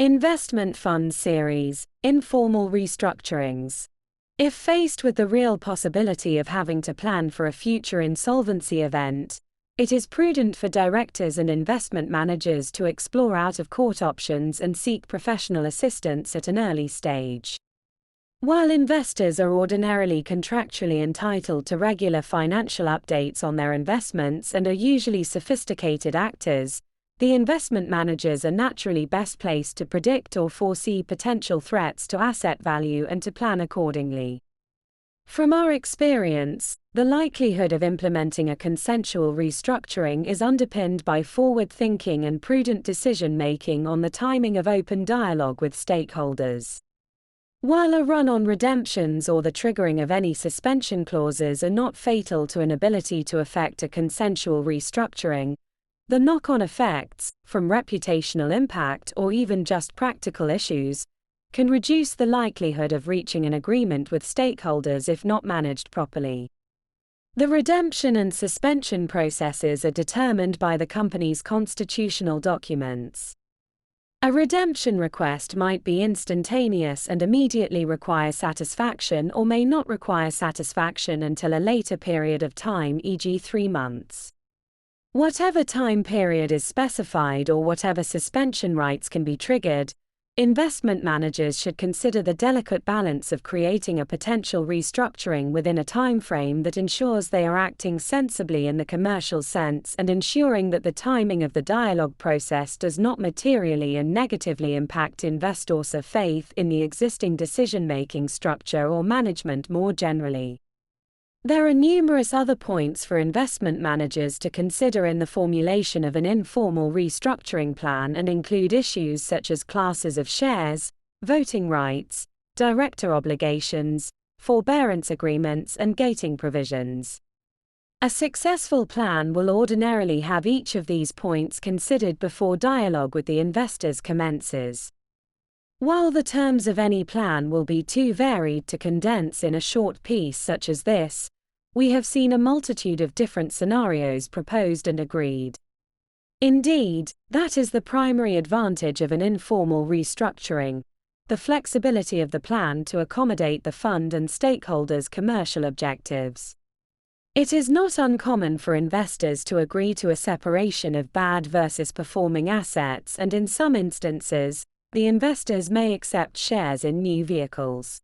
Investment Fund Series, Informal Restructurings. If faced with the real possibility of having to plan for a future insolvency event, it is prudent for directors and investment managers to explore out-of-court options and seek professional assistance at an early stage. While investors are ordinarily contractually entitled to regular financial updates on their investments and are usually sophisticated actors, the investment managers are naturally best placed to predict or foresee potential threats to asset value and to plan accordingly. From our experience, the likelihood of implementing a consensual restructuring is underpinned by forward thinking and prudent decision-making on the timing of open dialogue with stakeholders. While a run on redemptions or the triggering of any suspension clauses are not fatal to an ability to effect a consensual restructuring, the knock-on effects, from reputational impact or even just practical issues, can reduce the likelihood of reaching an agreement with stakeholders if not managed properly. The redemption and suspension processes are determined by the company's constitutional documents. A redemption request might be instantaneous and immediately require satisfaction, or may not require satisfaction until a later period of time, e.g. 3 months. Whatever time period is specified or whatever suspension rights can be triggered, investment managers should consider the delicate balance of creating a potential restructuring within a timeframe that ensures they are acting sensibly in the commercial sense and ensuring that the timing of the dialogue process does not materially and negatively impact investors' faith in the existing decision-making structure or management more generally. There are numerous other points for investment managers to consider in the formulation of an informal restructuring plan and include issues such as classes of shares, voting rights, director obligations, forbearance agreements, and gating provisions. A successful plan will ordinarily have each of these points considered before dialogue with the investors commences. While the terms of any plan will be too varied to condense in a short piece such as this, we have seen a multitude of different scenarios proposed and agreed. Indeed, that is the primary advantage of an informal restructuring, the flexibility of the plan to accommodate the fund and stakeholders' commercial objectives. It is not uncommon for investors to agree to a separation of bad versus performing assets, and in some instances, the investors may accept shares in new vehicles.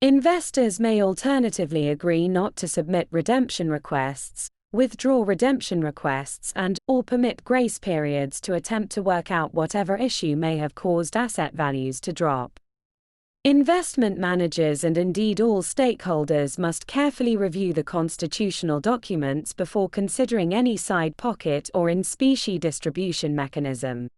Investors may alternatively agree not to submit redemption requests, withdraw redemption requests or permit grace periods to attempt to work out whatever issue may have caused asset values to drop. Investment managers and indeed all stakeholders must carefully review the constitutional documents before considering any side pocket or in specie distribution mechanism.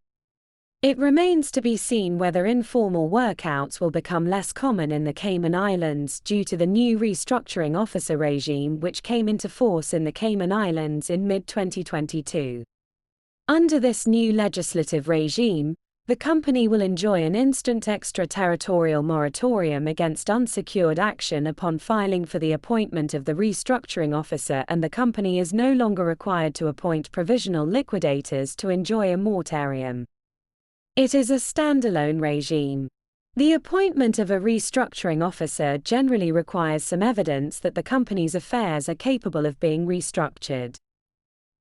It remains to be seen whether informal workouts will become less common in the Cayman Islands due to the new restructuring officer regime which came into force in the Cayman Islands in mid-2022. Under this new legislative regime, the company will enjoy an instant extraterritorial moratorium against unsecured action upon filing for the appointment of the restructuring officer, and the company is no longer required to appoint provisional liquidators to enjoy a moratorium. It is a standalone regime. The appointment of a restructuring officer generally requires some evidence that the company's affairs are capable of being restructured.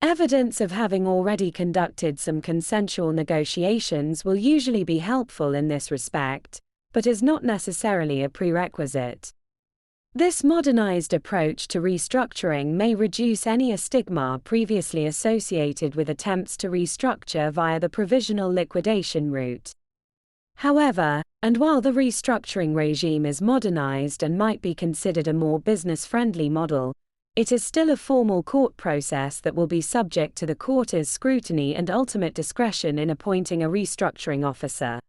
Evidence of having already conducted some consensual negotiations will usually be helpful in this respect, but is not necessarily a prerequisite. This modernized approach to restructuring may reduce any stigma previously associated with attempts to restructure via the provisional liquidation route. However, and while the restructuring regime is modernized and might be considered a more business-friendly model, it is still a formal court process that will be subject to the court's scrutiny and ultimate discretion in appointing a restructuring officer.